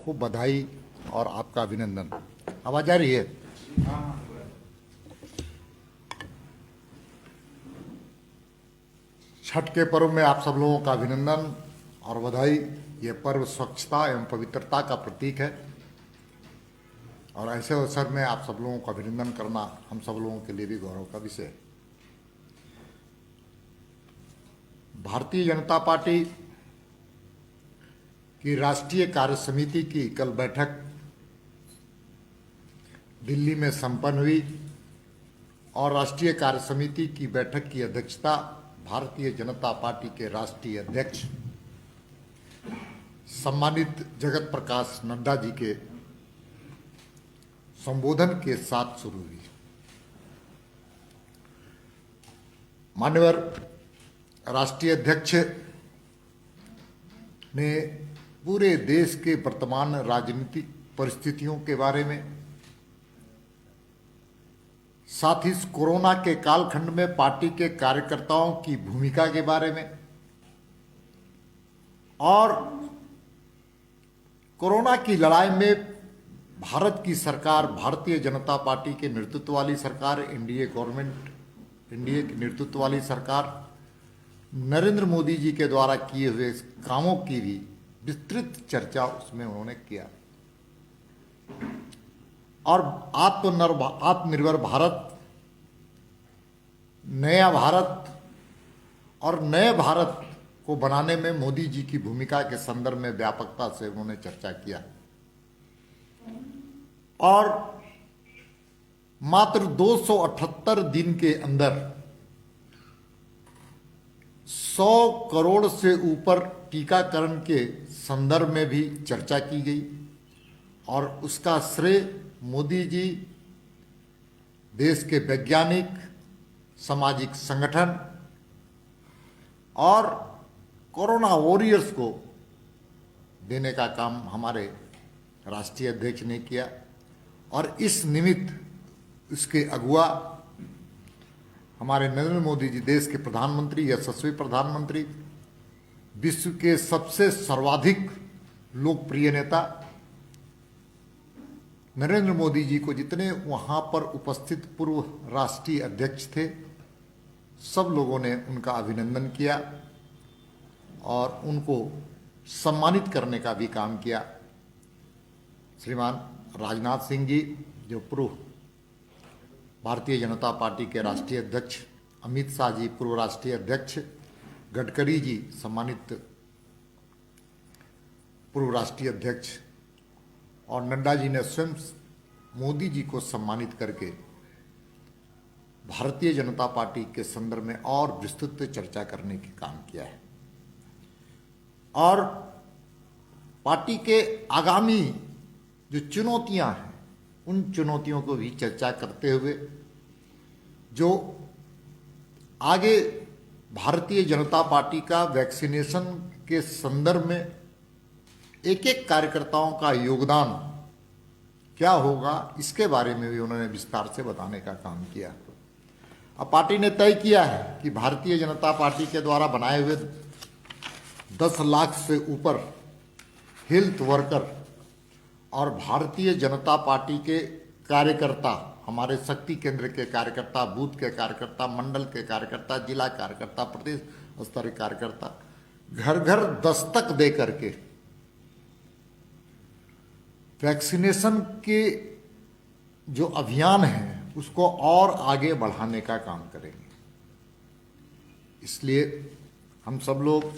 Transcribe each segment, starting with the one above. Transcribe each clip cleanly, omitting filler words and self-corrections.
खूब बधाई और आपका अभिनंदन। आवाज आ रही है? छठ के पर्व में आप सब लोगों का अभिनंदन और बधाई। ये पर्व स्वच्छता एवं पवित्रता का प्रतीक है और ऐसे अवसर में आप सब लोगों का अभिनंदन करना हम सब लोगों के लिए भी गौरव का विषय है। भारतीय जनता पार्टी की राष्ट्रीय कार्य समिति की कल बैठक दिल्ली में संपन्न हुई और राष्ट्रीय कार्य समिति की बैठक की अध्यक्षता भारतीय जनता पार्टी के राष्ट्रीय अध्यक्ष सम्मानित जगत प्रकाश नड्डा जी के संबोधन के साथ शुरू हुई। मान्यवर राष्ट्रीय अध्यक्ष ने पूरे देश के वर्तमान राजनीतिक परिस्थितियों के बारे में, साथ ही कोरोना के कालखंड में पार्टी के कार्यकर्ताओं की भूमिका के बारे में और कोरोना की लड़ाई में भारत की सरकार, भारतीय जनता पार्टी के नेतृत्व वाली सरकार, एनडीए की नेतृत्व वाली सरकार, नरेंद्र मोदी जी के द्वारा किए हुए कामों की भी विस्तृत चर्चा उसमें उन्होंने किया और आत्मनिर्भर भारत, नया भारत और नए भारत को बनाने में मोदी जी की भूमिका के संदर्भ में व्यापकता से उन्होंने चर्चा किया और मात्र 278 दिन के अंदर 100 करोड़ से ऊपर टीकाकरण के संदर्भ में भी चर्चा की गई और उसका श्रेय मोदी जी, देश के वैज्ञानिक, सामाजिक संगठन और कोरोना वॉरियर्स को देने का काम हमारे राष्ट्रीय अध्यक्ष ने किया और इस निमित्त उसके अगुआ हमारे नरेंद्र मोदी जी, देश के प्रधानमंत्री, यशस्वी प्रधानमंत्री, विश्व के सबसे सर्वाधिक लोकप्रिय नेता नरेंद्र मोदी जी को जितने वहां पर उपस्थित पूर्व राष्ट्रीय अध्यक्ष थे, सब लोगों ने उनका अभिनंदन किया और उनको सम्मानित करने का भी काम किया। श्रीमान राजनाथ सिंह जी, जो पूर्व भारतीय जनता पार्टी के राष्ट्रीय अध्यक्ष, अमित शाह जी पूर्व राष्ट्रीय अध्यक्ष, गडकरी जी सम्मानित पूर्व राष्ट्रीय अध्यक्ष और नड्डा जी ने स्वयं मोदी जी को सम्मानित करके भारतीय जनता पार्टी के संदर्भ में और विस्तृत चर्चा करने का काम किया है और पार्टी के आगामी जो चुनौतियां हैं उन चुनौतियों को भी चर्चा करते हुए जो आगे भारतीय जनता पार्टी का वैक्सीनेशन के संदर्भ में एक एक कार्यकर्ताओं का योगदान क्या होगा, इसके बारे में भी उन्होंने विस्तार से बताने का काम किया। अब पार्टी ने तय किया है कि भारतीय जनता पार्टी के द्वारा बनाए हुए 10 लाख से ऊपर हेल्थ वर्कर और भारतीय जनता पार्टी के कार्यकर्ता, हमारे शक्ति केंद्र के कार्यकर्ता, बूथ के कार्यकर्ता, मंडल के कार्यकर्ता, जिला कार्यकर्ता, प्रदेश स्तरीय कार्यकर्ता घर घर दस्तक दे करके वैक्सीनेशन के जो अभियान है उसको और आगे बढ़ाने का काम करेंगे। इसलिए हम सब लोग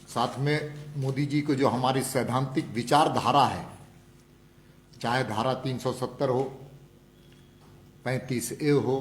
साथ में मोदी जी को, जो हमारी सैद्धांतिक विचारधारा है, चाहे धारा 370 हो, 35A हो,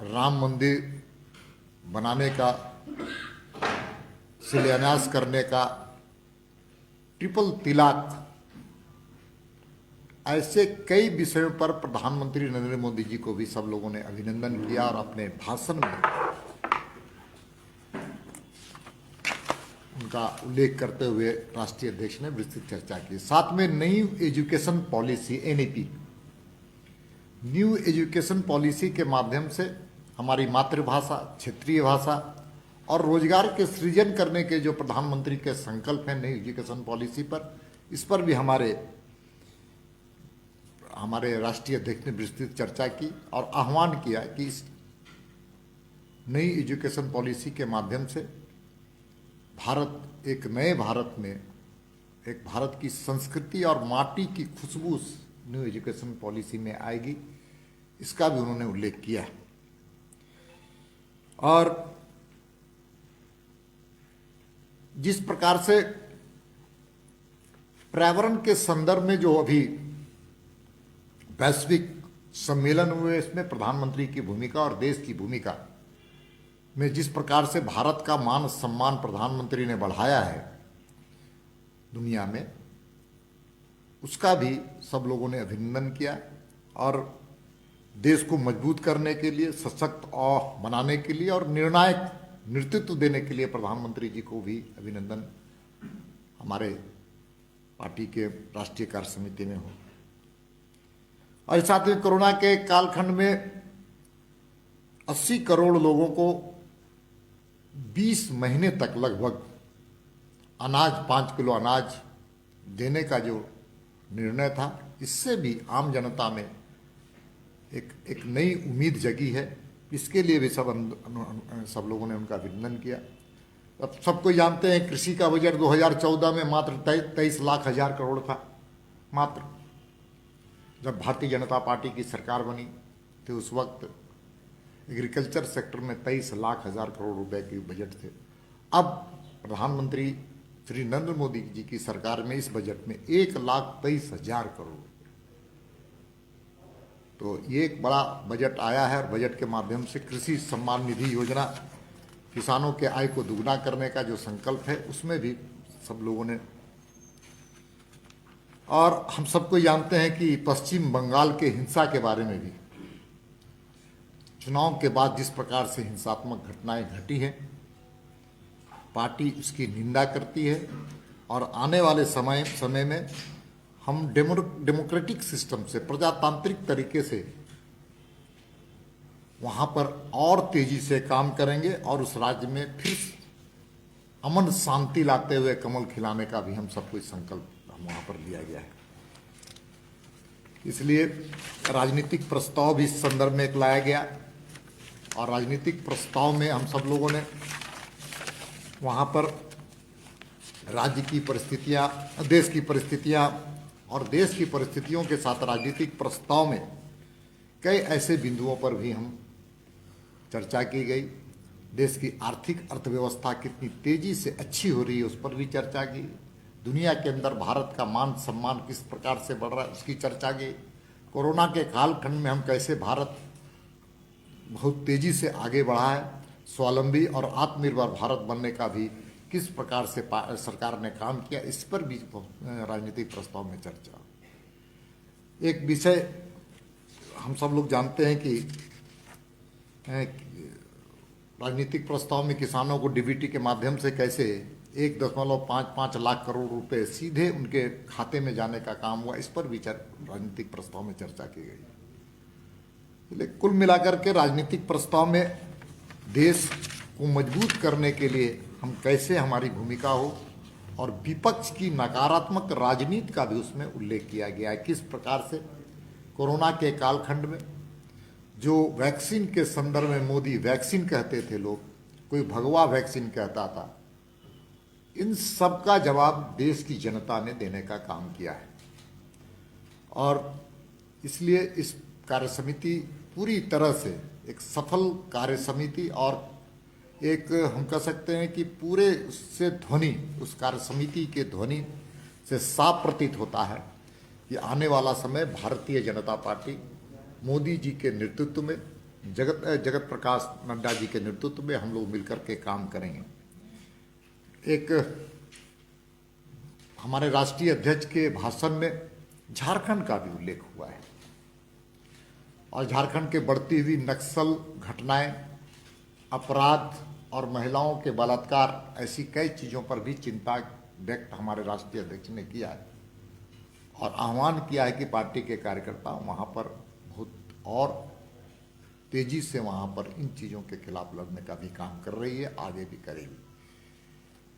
राम मंदिर बनाने का, शिलान्यास करने का, ट्रिपल तलाक, ऐसे कई विषयों पर प्रधानमंत्री नरेंद्र मोदी जी को भी सब लोगों ने अभिनंदन किया और अपने भाषण में उनका उल्लेख करते हुए राष्ट्रीय अध्यक्ष ने विस्तृत चर्चा की। साथ में नई education policy NEP, new education policy के माध्यम से हमारी मातृभाषा, क्षेत्रीय भाषा और रोजगार के सृजन करने के जो प्रधानमंत्री के संकल्प हैं नई एजुकेशन पॉलिसी पर, इस पर भी हमारे राष्ट्रीय अध्यक्ष ने विस्तृत चर्चा की और आह्वान किया कि इस नई एजुकेशन पॉलिसी के माध्यम से भारत एक नए भारत में, एक भारत की संस्कृति और माटी की खुशबू न्यू एजुकेशन पॉलिसी में आएगी, इसका भी उन्होंने उल्लेख किया। और जिस प्रकार से पर्यावरण के संदर्भ में जो अभी वैश्विक सम्मेलन हुए, इसमें प्रधानमंत्री की भूमिका और देश की भूमिका में जिस प्रकार से भारत का मान सम्मान प्रधानमंत्री ने बढ़ाया है दुनिया में, उसका भी सब लोगों ने अभिनंदन किया। और देश को मजबूत करने के लिए, सशक्त और बनाने के लिए और निर्णायक नेतृत्व देने के लिए प्रधानमंत्री जी को भी अभिनंदन हमारे पार्टी के राष्ट्रीय कार्य समिति में हो। और साथ ही कोरोना के कालखंड में 80 करोड़ लोगों को 20 महीने तक लगभग अनाज, 5 किलो अनाज देने का जो निर्णय था, इससे भी आम जनता में एक नई उम्मीद जगी है। इसके लिए भी सब लोगों ने उनका अभिनंदन किया। अब सबको जानते हैं कृषि का बजट 2014 में मात्र 23 लाख हजार करोड़ था। मात्र जब भारतीय जनता पार्टी की सरकार बनी तो उस वक्त एग्रीकल्चर सेक्टर में 23 लाख हजार करोड़ रुपए के बजट थे। अब प्रधानमंत्री श्री नरेंद्र मोदी जी की सरकार में इस बजट में 1,23,000 करोड़, तो ये एक बड़ा बजट आया है। और बजट के माध्यम से कृषि सम्मान निधि योजना, किसानों के आय को दुगना करने का जो संकल्प है, उसमें भी सब लोगों ने। और हम सबको जानते हैं कि पश्चिम बंगाल के हिंसा के बारे में भी, चुनाव के बाद जिस प्रकार से हिंसात्मक घटनाएं घटी हैं, पार्टी उसकी निंदा करती है। और आने वाले समय में हम डेमोक्रेटिक सिस्टम से, प्रजातांत्रिक तरीके से वहाँ पर और तेजी से काम करेंगे और उस राज्य में फिर अमन शांति लाते हुए कमल खिलाने का भी हम सबको संकल्प वहाँ पर लिया गया है। इसलिए राजनीतिक प्रस्ताव भी इस संदर्भ में एक लाया गया। और राजनीतिक प्रस्ताव में हम सब लोगों ने वहाँ पर राज्य की परिस्थितियाँ, देश की परिस्थितियाँ और देश की परिस्थितियों के साथ राजनीतिक प्रस्ताव में कई ऐसे बिंदुओं पर भी हम चर्चा की गई। देश की आर्थिक अर्थव्यवस्था कितनी तेजी से अच्छी हो रही है, उस पर भी चर्चा की। दुनिया के अंदर भारत का मान सम्मान किस प्रकार से बढ़ रहा है, उसकी चर्चा की। कोरोना के कालखंड में हम कैसे भारत बहुत तेजी से आगे बढ़ा है, स्वावलंबी और आत्मनिर्भर भारत बनने का भी किस प्रकार से सरकार ने काम किया, इस पर भी राजनीतिक प्रस्ताव में चर्चा। एक विषय हम सब लोग जानते हैं कि राजनीतिक प्रस्ताव में किसानों को डीबीटी के माध्यम से कैसे 1.55 लाख करोड़ रुपए सीधे उनके खाते में जाने का काम हुआ, इस पर भी राजनीतिक प्रस्ताव में चर्चा की गई। कुल मिलाकर के राजनीतिक प्रस्ताव में देश को मजबूत करने के लिए हम कैसे, हमारी भूमिका हो, और विपक्ष की नकारात्मक राजनीति का भी उसमें उल्लेख किया गया है। किस प्रकार से कोरोना के कालखंड में जो वैक्सीन के संदर्भ में मोदी वैक्सीन कहते थे, लोग कोई भगवा वैक्सीन कहता था, इन सब का जवाब देश की जनता ने देने का काम किया है। और इसलिए इस कार्य समिति पूरी तरह से एक सफल कार्य समिति, और एक हम कह सकते हैं कि पूरे से ध्वनि, उस कार्य समिति के ध्वनि से साफ प्रतीत होता है कि आने वाला समय भारतीय जनता पार्टी मोदी जी के नेतृत्व में, जगत प्रकाश नड्डा जी के नेतृत्व में हम लोग मिलकर के काम करेंगे। एक हमारे राष्ट्रीय अध्यक्ष के भाषण में झारखंड का भी उल्लेख हुआ है, और झारखंड के बढ़ती हुई नक्सल घटनाएं, अपराध और महिलाओं के बलात्कार, ऐसी कई चीज़ों पर भी चिंता व्यक्त हमारे राष्ट्रीय अध्यक्ष ने किया है। और आह्वान किया है कि पार्टी के कार्यकर्ता वहाँ पर बहुत और तेजी से वहाँ पर इन चीज़ों के खिलाफ लड़ने का भी काम कर रही है, आगे भी करेगी।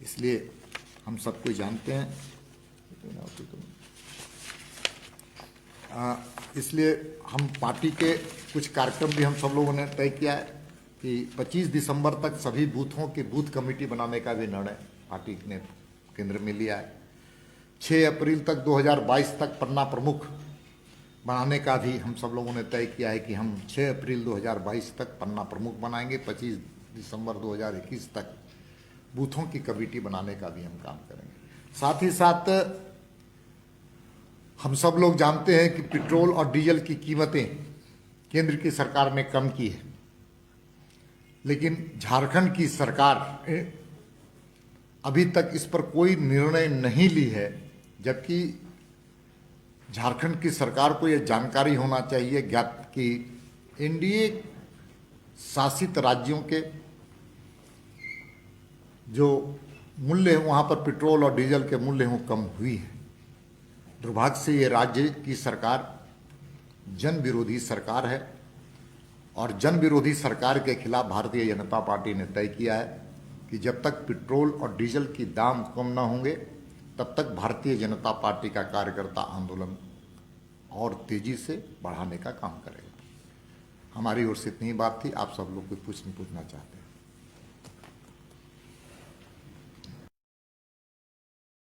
इसलिए हम सबको जानते हैं इसलिए हम पार्टी के कुछ कार्यक्रम भी हम सब लोगों ने तय किया है कि 25 दिसंबर तक सभी बूथों की बूथ कमेटी बनाने का भी निर्णय पार्टी ने केंद्र में लिया है। 6 अप्रैल तक 2022 तक पन्ना प्रमुख बनाने का भी हम सब लोगों ने तय किया है कि हम 6 अप्रैल 2022 तक पन्ना प्रमुख बनाएंगे। 25 दिसंबर 2021 तक बूथों की कमेटी बनाने का भी हम काम करेंगे। साथ ही साथ हम सब लोग जानते हैं कि पेट्रोल और डीजल की कीमतें केंद्र की सरकार ने कम की है, लेकिन झारखंड की सरकार अभी तक इस पर कोई निर्णय नहीं ली है, जबकि झारखंड की सरकार को यह जानकारी होना चाहिए ज्ञात कि एनडीए शासित राज्यों के जो मूल्य है वहाँ पर पेट्रोल और डीजल के मूल्य वो कम हुई है। दुर्भाग्य से ये राज्य की सरकार जन विरोधी सरकार है और जन विरोधी सरकार के खिलाफ भारतीय जनता पार्टी ने तय किया है कि जब तक पेट्रोल और डीजल की दाम कम न होंगे तब तक भारतीय जनता पार्टी का कार्यकर्ता आंदोलन और तेजी से बढ़ाने का काम करेगा। हमारी ओर से इतनी बात थी। आप सब लोग कोई प्रश्न पूछना चाहते हैं?